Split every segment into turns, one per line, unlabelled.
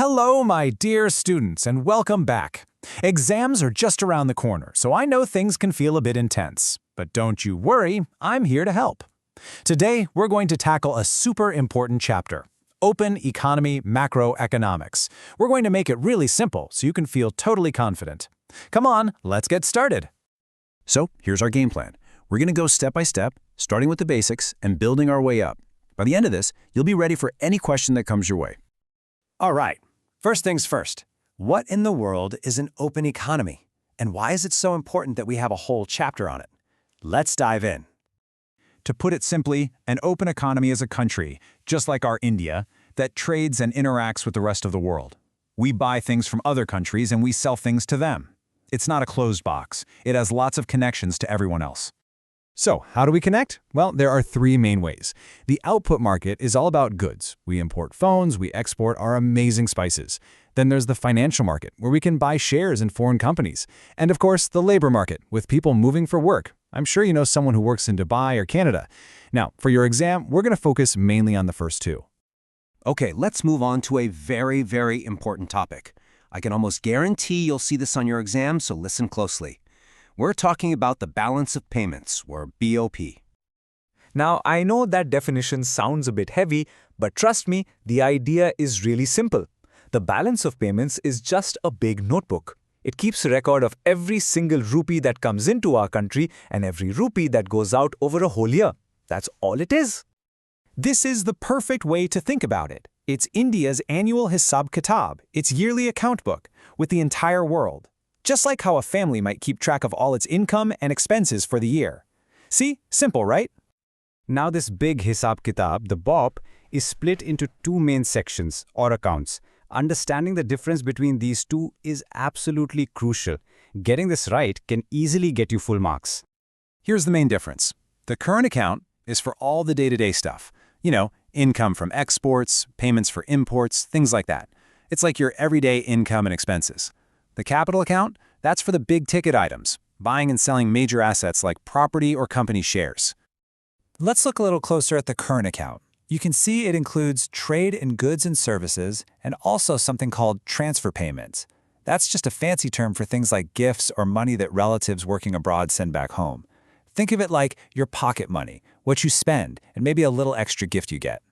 Hello, my dear students, and welcome back. Exams are just around the corner, so I know things can feel a bit intense. But don't you worry, I'm here to help. Today, we're going to tackle a super important chapter, Open Economy Macroeconomics. We're going to make it really simple so you can feel totally confident. Come on, let's get started.
So here's our game plan. We're going to go step by step, starting with the basics and building our way up. By the end of this, you'll be ready for any question that comes your way.
All right, first things first. What in the world is an open economy? And why is it so important that we have a whole chapter on it? Let's dive in.
To put it simply, an open economy is a country, just like our India, that trades and interacts with the rest of the world. We buy things from other countries and we sell things to them. It's not a closed box. It has lots of connections to everyone else. So, how do we connect? Well, there are three main ways. The output market is all about goods. We import phones, we export our amazing spices. Then there's the financial market, where we can buy shares in foreign companies. And of course, the labor market, with people moving for work. I'm sure you know someone who works in Dubai or Canada. Now, for your exam, we're going to focus mainly on the first two.
Okay, let's move on to a very important topic. I can almost guarantee you'll see this on your exam, so listen closely. We're talking about the balance of payments, or BoP.
Now, I know that definition sounds a bit heavy, but trust me, the idea is really simple. The balance of payments is just a big notebook. It keeps a record of every single rupee that comes into our country and every rupee that goes out over a whole year. That's all it is.
This is the perfect way to think about it. It's India's annual Hisab Kitab, its yearly account book, with the entire world. Just like how a family might keep track of all its income and expenses for the year. See? Simple, right?
Now this big Hisab Kitab, the BoP, is split into two main sections, or accounts. Understanding the difference between these two is absolutely crucial. Getting this right can easily get you full marks.
Here's the main difference. The current account is for all the day-to-day stuff. You know, income from exports, payments for imports, things like that. It's like your everyday income and expenses. The capital account, that's for the big-ticket items, buying and selling major assets like property or company shares. Let's look a little closer at the current account. You can see it includes trade in goods and services and also something called transfer payments. That's just a fancy term for things like gifts or money that relatives working abroad send back home. Think of it like your pocket money, what you spend, and maybe a little extra gift you get.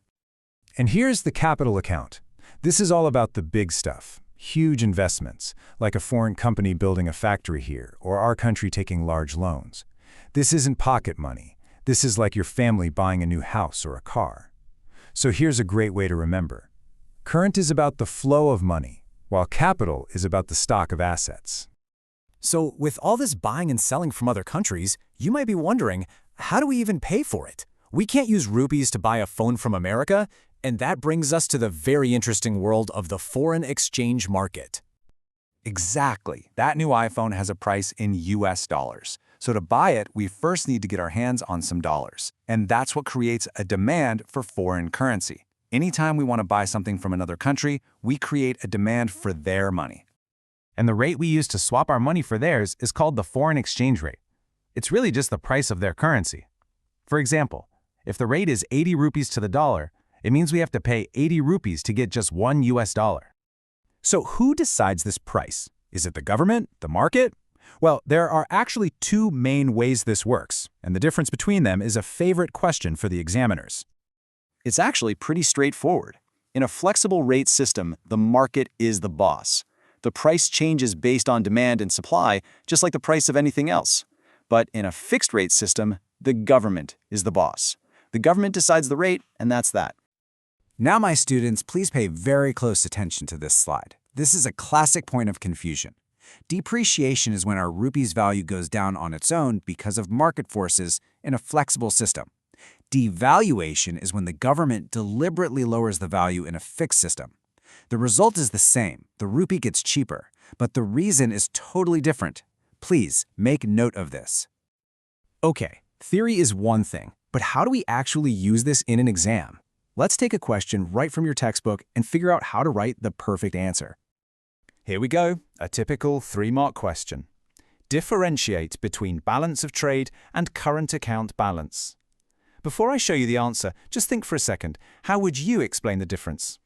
And here's the capital account. This is all about the big stuff. Huge investments, like a foreign company building a factory here, or our country taking large loans. This isn't pocket money. This is like your family buying a new house or a car. So here's a great way to remember. Current is about the flow of money, while capital is about the stock of assets. So with all this buying and selling from other countries, you might be wondering, how do we even pay for it? We can't use rupees to buy a phone from America, and that brings us to the very interesting world of the foreign exchange market. Exactly. That new iPhone has a price in US dollars. So to buy it, we first need to get our hands on some dollars. And that's what creates a demand for foreign currency. Anytime we want to buy something from another country, we create a demand for their money. And the rate we use to swap our money for theirs is called the foreign exchange rate. It's really just the price of their currency. For example, if the rate is 80 rupees to the dollar, it means we have to pay 80 rupees to get just $1 US. So who decides this price? Is it the government, the market? Well, there are actually two main ways this works, and the difference between them is a favorite question for the examiners.
It's actually pretty straightforward. In a flexible rate system, the market is the boss. The price changes based on demand and supply, just like the price of anything else. But in a fixed rate system, the government is the boss. The government decides the rate, and that's that.
Now, my students, please pay very close attention to this slide. This is a classic point of confusion. Depreciation is when our rupee's value goes down on its own because of market forces in a flexible system. Devaluation is when the government deliberately lowers the value in a fixed system. The result is the same. The rupee gets cheaper, but the reason is totally different. Please make note of this. Okay, theory is one thing, but how do we actually use this in an exam? Let's take a question right from your textbook and figure out how to write the perfect answer. Here we go, a typical 3-mark question. Differentiate between balance of trade and current account balance. Before I show you the answer, just think for a second. How would you explain the difference?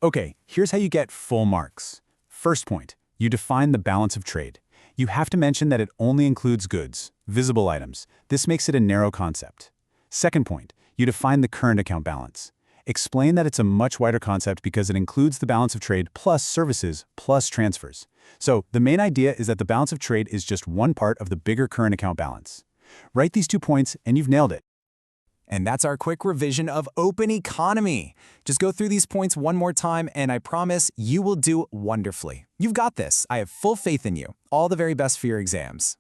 Okay, here's how you get full marks. First point, you define the balance of trade. You have to mention that it only includes goods, visible items. This makes it a narrow concept. Second point, you define the current account balance. Explain that it's a much wider concept because it includes the balance of trade plus services plus transfers. So the main idea is that the balance of trade is just one part of the bigger current account balance. Write these 2 points and you've nailed it.
And that's our quick revision of open economy. Just go through these points one more time, and I promise you will do wonderfully. You've got this. I have full faith in you. All the very best for your exams.